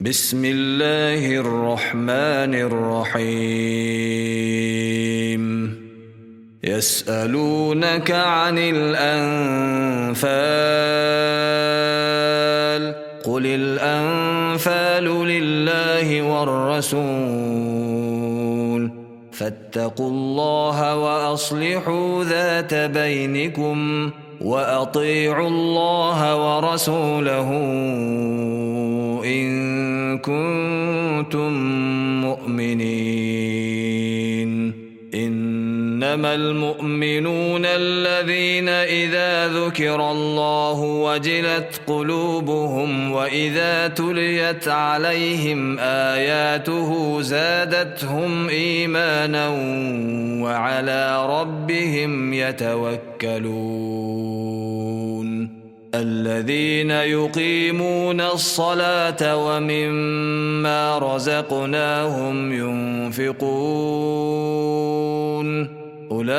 بسم الله الرحمن الرحيم يسألونك عن الأنفال قل الأنفال لله والرسول فاتقوا الله وأصلحوا ذات بينكم وأطيعوا الله ورسوله إن كنتم مؤمنين إنما المؤمنون الذين إذا ذكر الله وجلت قلوبهم وإذا تليت عليهم آياته زادتهم إيمانا وعلى ربهم يتوكلون الذين يقيمون الصلاة ومما رزقناهم ينفقون أولئك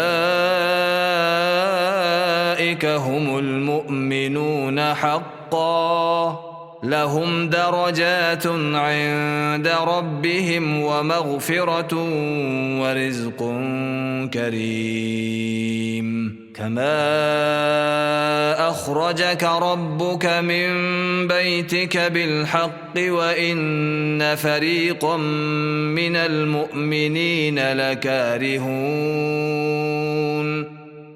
هم المؤمنون حقا لهم درجات عند ربهم ومغفرة ورزق كريم كما أخرجك ربك من بيتك بالحق وإن فريقا من المؤمنين لكارهون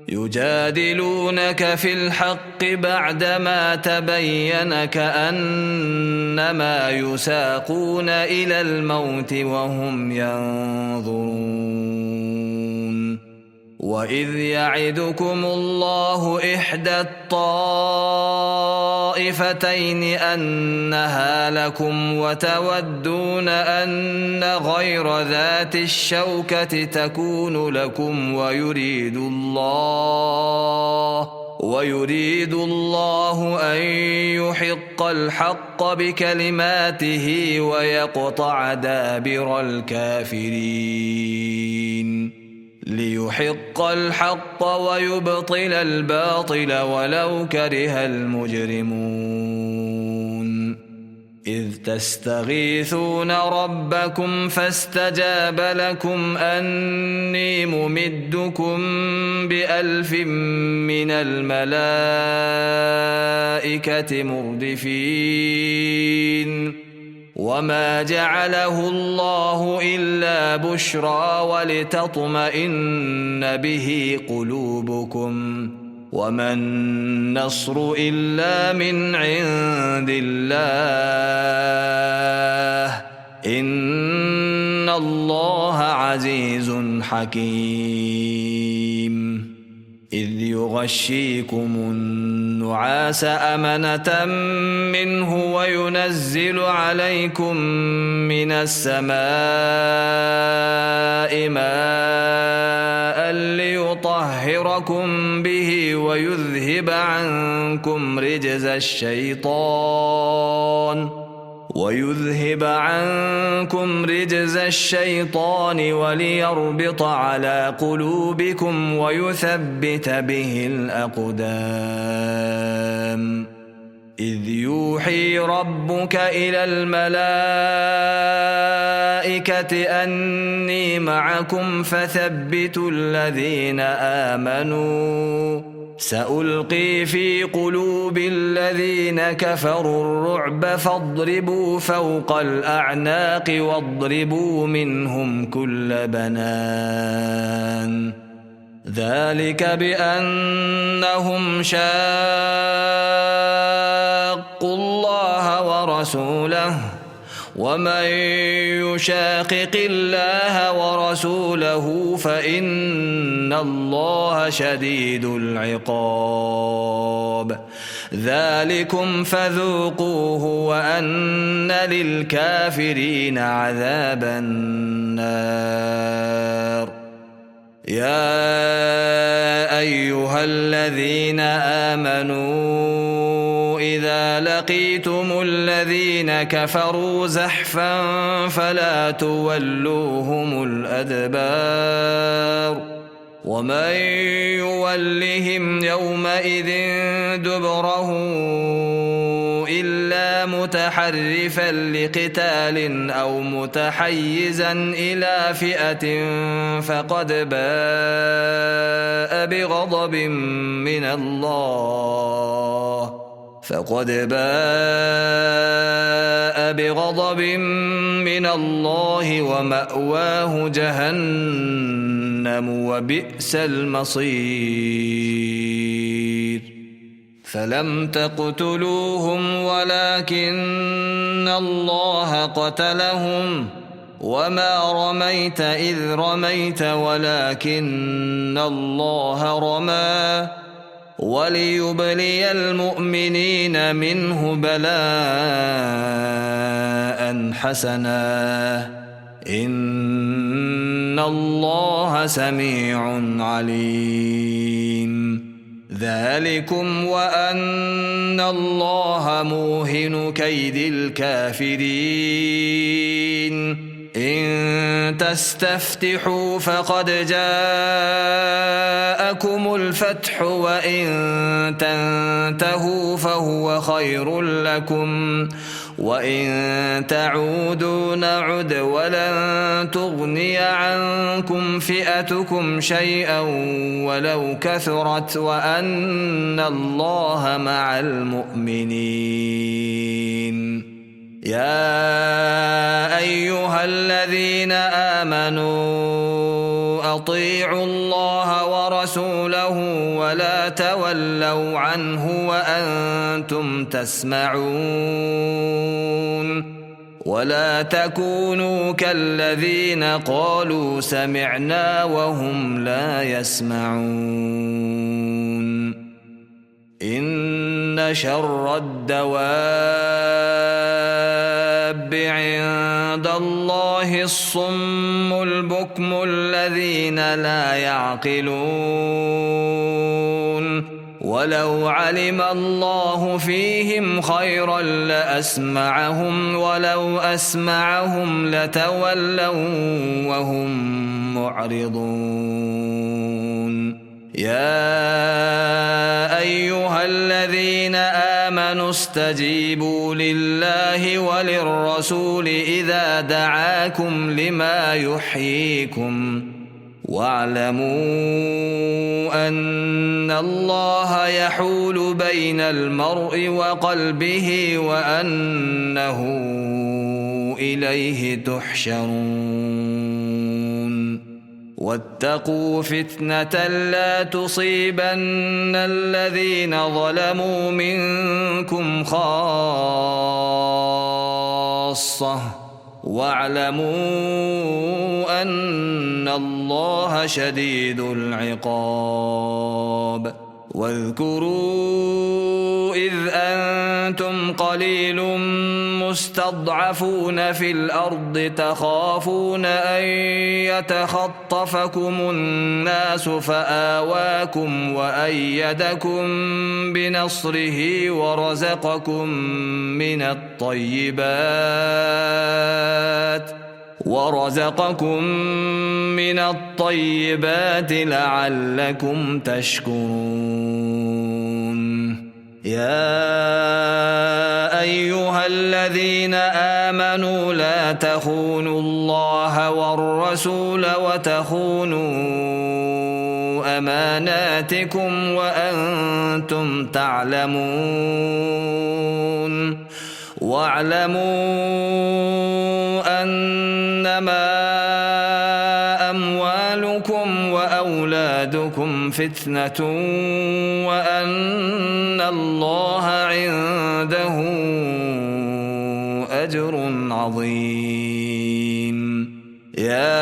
يجادلونك في الحق بعدما تبين كأنما يساقون إلى الموت وهم ينظرون وإذ يعدكم الله إحدى الطائفتين أنها لكم وتودون أن غير ذات الشوكة تكون لكم ويريد الله أن يحق الحق بكلماته ويقطع دابر الكافرين ليحق الحق ويبطل الباطل ولو كره المجرمون إذ تستغيثون ربكم فاستجاب لكم أني ممدكم ب1000 من الملائكة مردفين وما جعله الله إلا بشرى ولتطمئن به قلوبكم وما النصر إلا من عند الله إن الله عزيز حكيم إذ يغشيكم النعاس أمنة منه وينزل عليكم من السماء ماء ليطهركم به ويذهب عنكم رجز الشيطان وليربط على قلوبكم ويثبت به الأقدام إذ يوحي ربك إلى الملائكة أني معكم فثبتوا الذين آمنوا سألقي في قلوب الذين كفروا الرعب فاضربوا فوق الأعناق واضربوا منهم كل بنان ذلك بأنهم شاقوا الله ورسوله ومن يشاقق الله ورسوله فإن الله شديد العقاب ذلكم فذوقوه وأن للكافرين عذاب النار يا أيها الذين آمنوا إذا لقيتم الذين كفروا زحفا فلا تولوهم الأدبار ومن يولهم يومئذ دبره إلا متحرفا لقتال أو متحيزا إلى فئة فقد باء بغضب من الله ومأواه جهنم وبئس المصير فلم تقتلوهم ولكن الله قتلهم وما رميت إذ رميت ولكن الله رمى وليبلي المؤمنين منه بلاء حسنا إن الله سميع عليم ذلكم وأن الله موهن كيد الكافرين إن تستفتحوا فقد جاءكم الفتح وإن تنتهوا فهو خير لكم وإن تعودوا نعد ولن تغني عنكم فئتكم شيئا ولو كثرت وأن الله مع المؤمنين يا أيها الذين آمنوا أطيعوا الله ورسوله ولا تولوا عنه وأنتم تسمعون ولا تكونوا كالذين قالوا سمعنا وهم لا يسمعون إن شر الدواب عند الله الصم البكم الذين لا يعقلون ولو علم الله فيهم خيرا لأسمعهم ولو أسمعهم لتولوا وهم معرضون يا أيها الذين آمنوا استجيبوا لله وللرسول إذا دعاكم لما يحييكم واعلموا أن الله يحول بين المرء وقلبه وأنه إليه تحشرون واتقوا فتنة لا تصيبن الذين ظلموا منكم خاصة واعلموا أن الله شديد العقاب واذكروا إذ أنتم قليل مستضعفون في الأرض تخافون أن يتخطفكم الناس فآواكم وأيدكم بنصره ورزقكم من الطيبات لعلكم تشكرون يا أيها الذين آمنوا لا تخونوا الله والرسول وتخونوا أماناتكم وأنتم تعلمون واعلموا أنما أموالكم وأولادكم فتنة وأن الله عنده أجر عظيم يا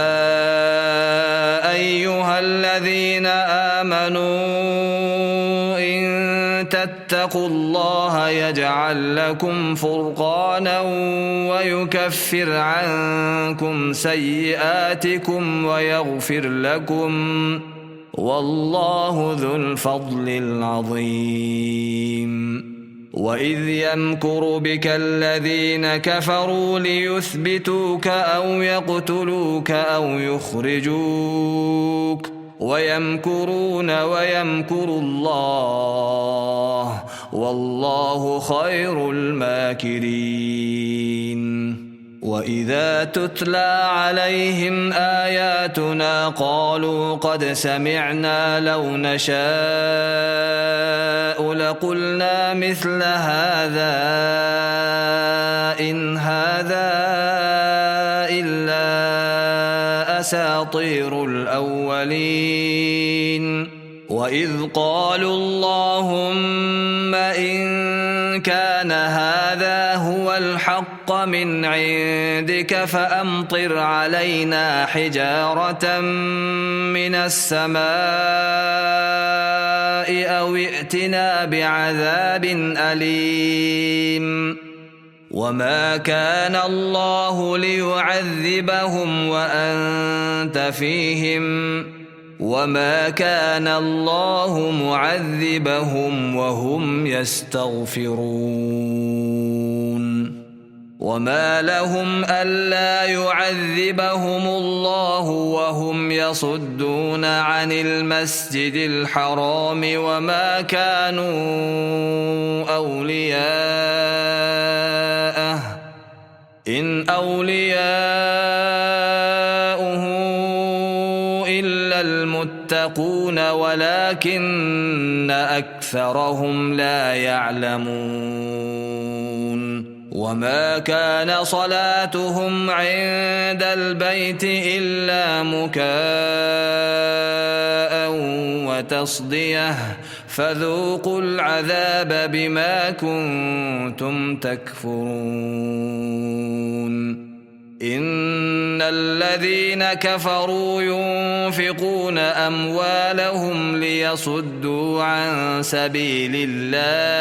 أيها الذين آمنوا اتقوا الله يجعل لكم فرقانا ويكفر عنكم سيئاتكم ويغفر لكم والله ذو الفضل العظيم وإذ يمكر بك الذين كفروا ليثبتوك أو يقتلوك أو يخرجوك ويمكرون ويمكر الله والله خير الماكرين. وإذا تتلى عليهم آياتنا قالوا قد سمعنا لو نشاء لقلنا مثل هذا إن هذا إلا أساطير الأولين. وإذ قالوا اللهم إن كان هذا هو الحق من عندك فأمطر علينا حجارة من السماء أو ائتنا بعذاب أليم. وما كان الله ليعذبهم وأنت فيهم وما كان الله معذبهم وهم يستغفرون. وما لهم ألا يعذبهم الله وهم يصدون عن المسجد الحرام وما كانوا أولياءه إن أولياؤه إلا المتقون ولكن أكثرهم لا يعلمون. وما كان صلاتهم عند البيت إلا مكاء وتصدية فذوقوا العذاب بما كنتم تكفرون. إن الذين كفروا ينفقون أموالهم ليصدوا عن سبيل الله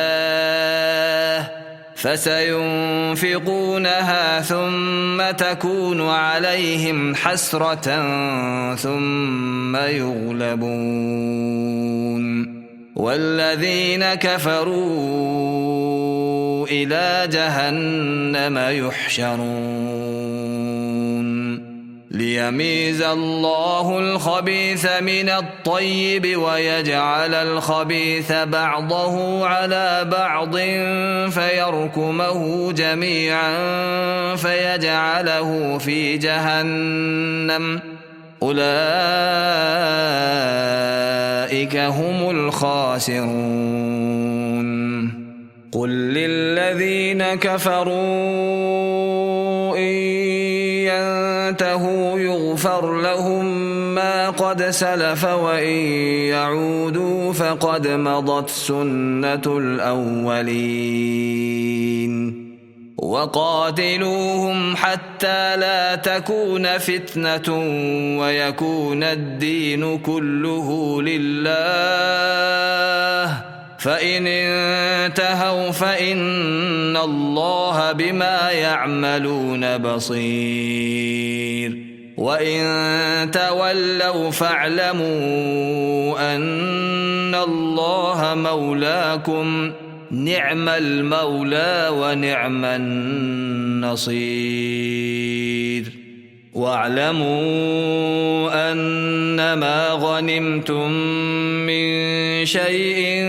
فسينفقونها ثم تكون عليهم حسرة ثم يغلبون والذين كفروا إلى جهنم يحشرون. ليميز الله الخبيث من الطيب ويجعل الخبيث بعضه على بعض فيركمه جميعا فيجعله في جهنم أولئك هم الخاسرون. قل للذين كفروا إن ينتهوا يغفر لهم ما قد سلف وإن يعودوا فقد مضت سنة الأولين. وقاتلوهم حتى لا تكون فتنة ويكون الدين كله لله فإن انتهوا فإن الله بما يعملون بصير. وإن تولوا فاعلموا أن الله مولاكم نعم المولى ونعم النصير. واعلموا أنما غنمتم من شيء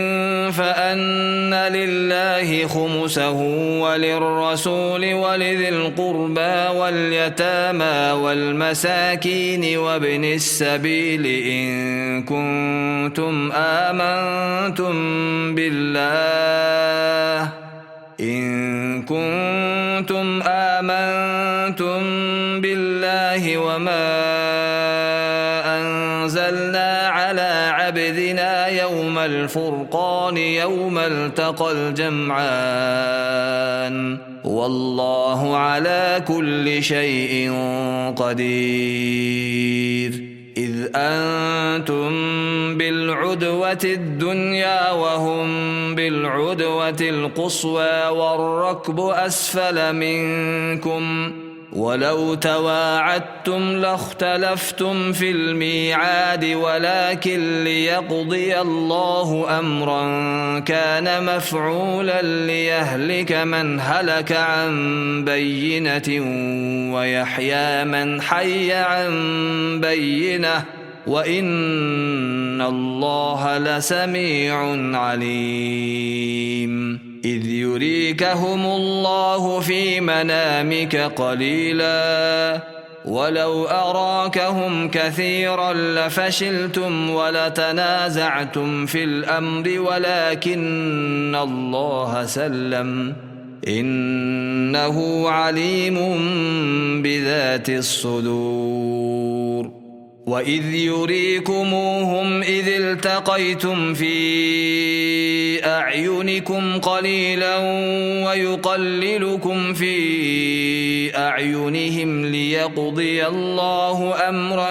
فأن لله خمسه وللرسول ولذي القربى واليتامى والمساكين وابن السبيل إن كنتم آمنتم بالله وما أنزلنا على عبدنا يوم الفرقان يوم التقى الجمعان والله على كل شيء قدير. إذ أنتم بالعدوة الدنيا وهم بالعدوة القصوى والركب أسفل منكم ولو تواعدتم لاختلفتم في الميعاد ولكن ليقضي الله أمرا كان مفعولا ليهلك من هلك عن بينة ويحيى من حي عن بينة وإن الله لسميع عليم إذ يريكهم الله في منامك قليلا ولو أراكهم كثيرا لفشلتم ولتنازعتم في الأمر ولكن الله سلم إنه عليم بذات الصدور وإذ يريكموهم إذ التقيتم في أعينكم قليلا ويقللكم في أعينهم ليقضي الله أمرا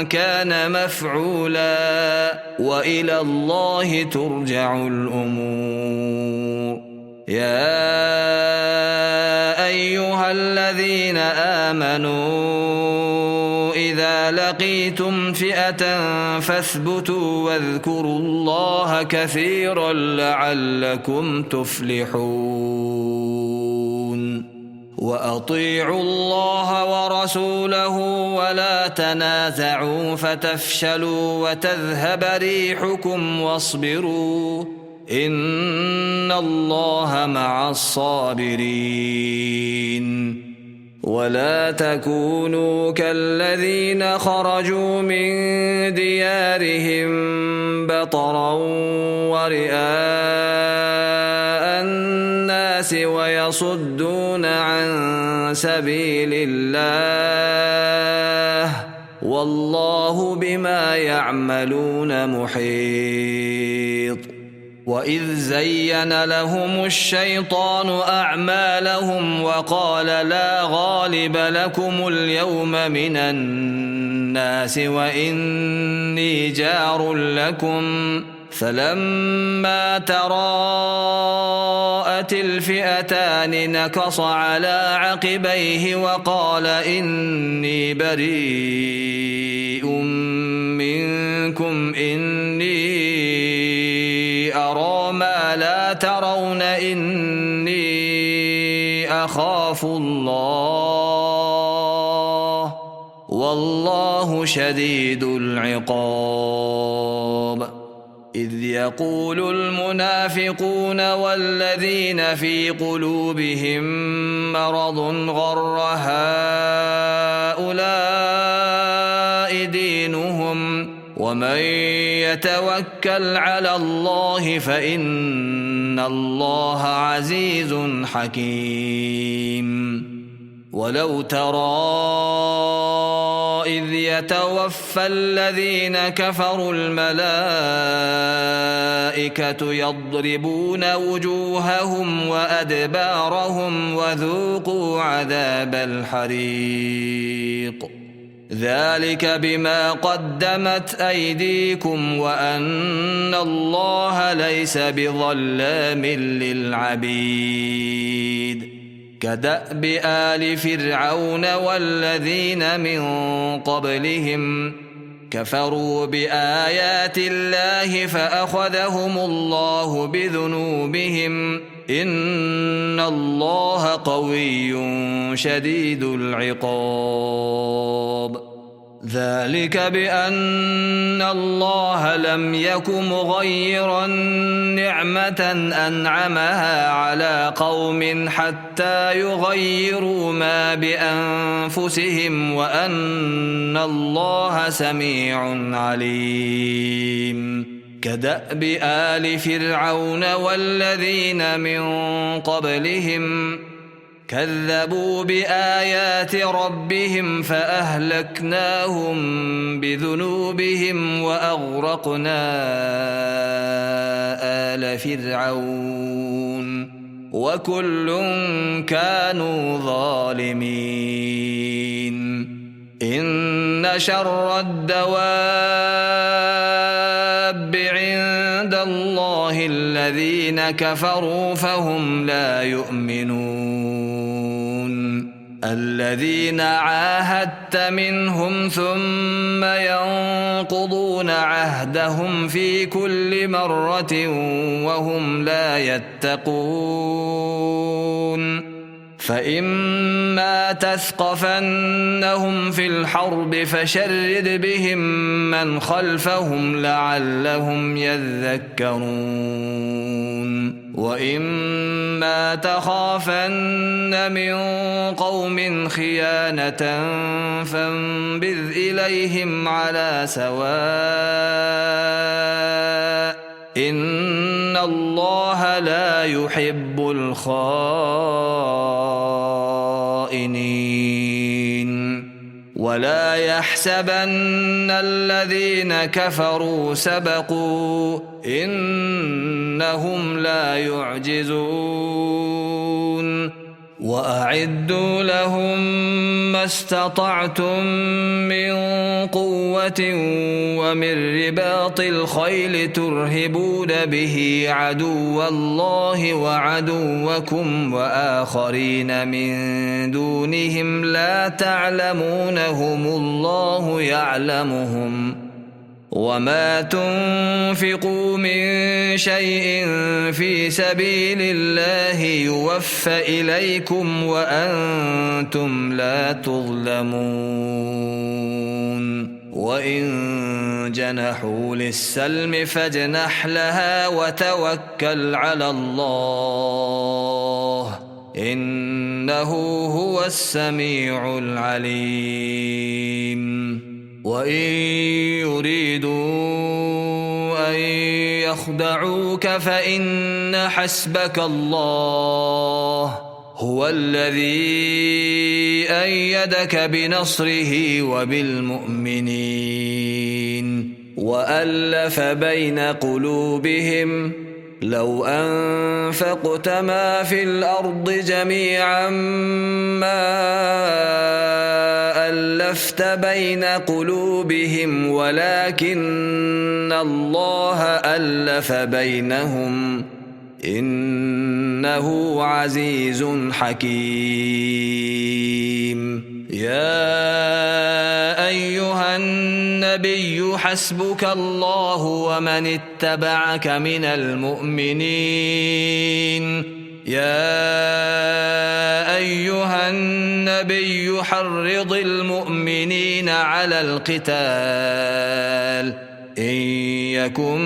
كان مفعولا وإلى الله ترجع الأمور يا أيها الذين آمنوا إذا لقيتم فئة فاثبتوا واذكروا الله كثيرا لعلكم تفلحون وأطيعوا الله ورسوله ولا تنازعوا فتفشلوا وتذهب ريحكم واصبروا إن الله مع الصابرين ولا تكونوا كالذين خرجوا من ديارهم بطرا ورئاء الناس ويصدون عن سبيل الله والله بما يعملون محيط وإذ زين لهم الشيطان أعمالهم وقال لا غالب لكم اليوم من الناس وإني جار لكم فلما تراءت الفئتان نكص على عقبيه وقال إني بريء منكم إني أرى ما لا ترون إني أخاف الله والله شديد العقاب إذ يقول المنافقون والذين في قلوبهم مرض غر هؤلاء دينهم ومن يتوكل على الله فإن الله عزيز حكيم ولو ترى إذ يتوفى الذين كفروا الملائكة يضربون وجوههم وأدبارهم وذوقوا عذاب الحريق ذلك بما قدمت أيديكم وأن الله ليس بظلام للعبيد كدأب آل فرعون والذين من قبلهم كفروا بآيات الله فأخذهم الله بذنوبهم إن الله قوي شديد العقاب ذلك بأن الله لم يك مغيرا نعمة أنعمها على قوم حتى يغيروا ما بأنفسهم وأن الله سميع عليم كدأب آل فرعون والذين من قبلهم كذبوا بآيات ربهم فأهلكناهم بذنوبهم وأغرقنا آل فرعون وكل كانوا ظالمين إن شر الدواب عند الله الذين كفروا فهم لا يؤمنون الذين عاهدت منهم ثم ينقضون عهدهم في كل مرة وهم لا يتقون فإما تثقفنهم في الحرب فشرد بهم من خلفهم لعلهم يذكرون وإما تخافن من قوم خيانة فانبذ إليهم على سواء إن الله لا يحب الخائنين ولا يحسبن الذين كفروا سبقوا إنهم لا يعجزون وأعدوا لهم ما استطعتم من قوة ومن رباط الخيل ترهبون به عدو الله وعدوكم وآخرين من دونهم لا تعلمونهم الله يعلمهم وما تنفقوا من شيء في سبيل الله يوفى إليكم وأنتم لا تظلمون وإن جنحوا للسلم فاجنح لها وتوكل على الله إنه هو السميع العليم وإن يريدوا أن يخدعوك فإن حسبك الله هو الذي أيدك بنصره وبالمؤمنين وألف بين قلوبهم لو أنفقت ما في الأرض جميعا ما ألفت بين قلوبهم ولكن الله ألف بينهم إنه عزيز حكيم يا أيها النبي حسبك الله ومن اتبعك من المؤمنين يا أيها النبي حرض المؤمنين على القتال إن يكن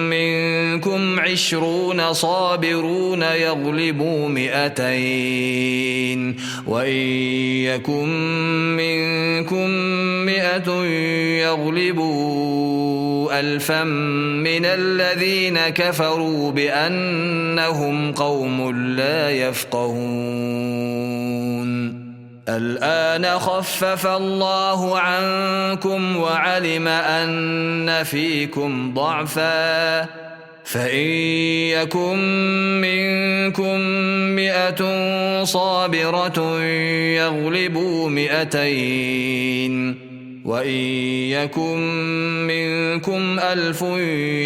منكم 20 صابرون يغلبوا 200 وإن يكن منكم 100 يغلبوا 1000 من الذين كفروا بأنهم قوم لا يفقهون الآن خفف الله عنكم وعلم أن فيكم ضعفا فإن يكن منكم 100 صابرة يغلبوا 200 وإن يكن منكم 1000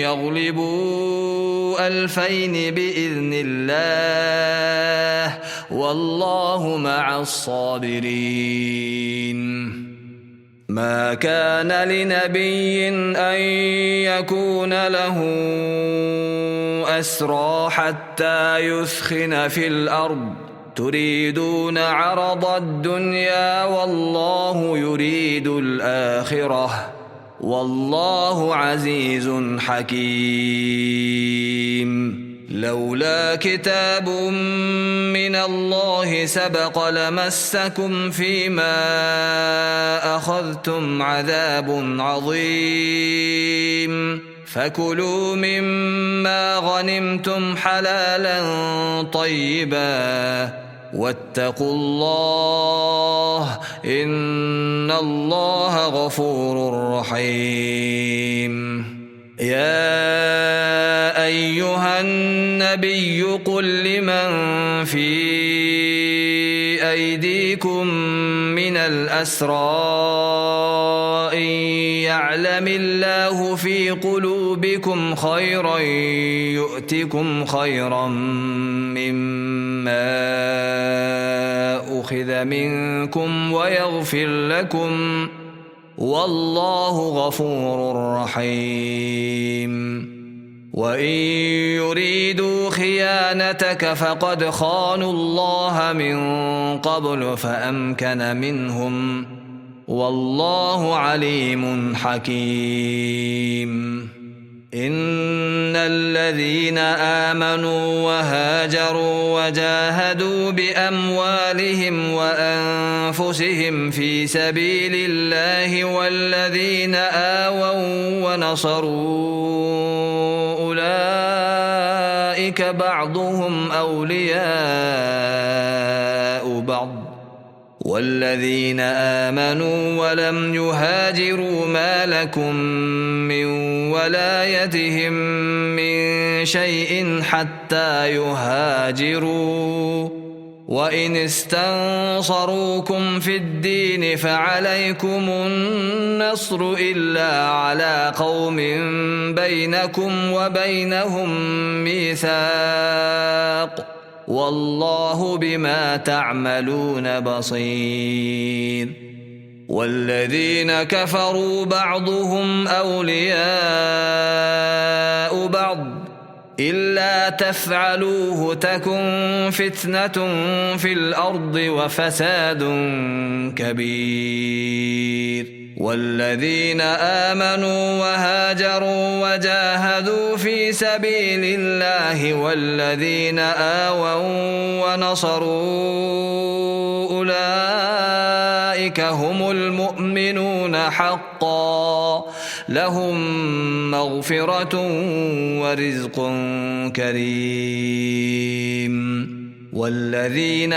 يغلبوا 2000 بإذن الله والله مع الصابرين ما كان لنبي أن يكون له أسرى حتى يثخن في الأرض تريدون عرض الدنيا والله يريد الآخرة والله عزيز حكيم لولا كتاب من الله سبق لمسكم فيما أخذتم عذاب عظيم فكلوا مما غنمتم حلالا طيبا واتقوا الله إن الله غفور رحيم يا أيها النبي قل لمن في أيديكم من الأسرى إن يعلم الله في قلوبكم خيرا يؤتكم خيرا مما أخذ منكم ويغفر لكم والله غفور رحيم وإن يريدوا خيانتك فقد خانوا الله من قبل فأمكن منهم، والله عليم حكيم. إن الذين آمنوا وهاجروا وجاهدوا بأموالهم وأنفسهم في سبيل الله والذين آووا ونصروا أولئك بعضهم أولياء بعض، والذين آمنوا ولم يهاجروا ما لكم من ولايتهم من شيء حتى يهاجروا، وإن استنصروكم في الدين فعليكم النصر إلا على قوم بينكم وبينهم ميثاق، والله بما تعملون بصير. والذين كفروا بعضهم أولياء بعض إلا تفعلوه تكن فتنة في الأرض وفساد كبير. والذين آمنوا وهاجروا وجاهدوا في سبيل الله والذين آووا ونصروا أولئك هم المؤمنون حقا، لهم مغفرة ورزق كريم. والذين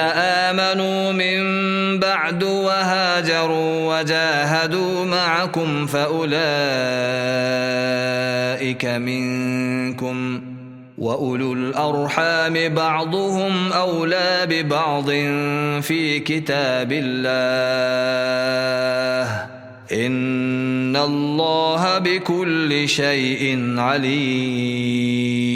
آمنوا من بعد وهاجروا وجاهدوا معكم فأولئك منكم، وأولو الأرحام بعضهم أولى ببعض في كتاب الله، إن الله بكل شيء عليم.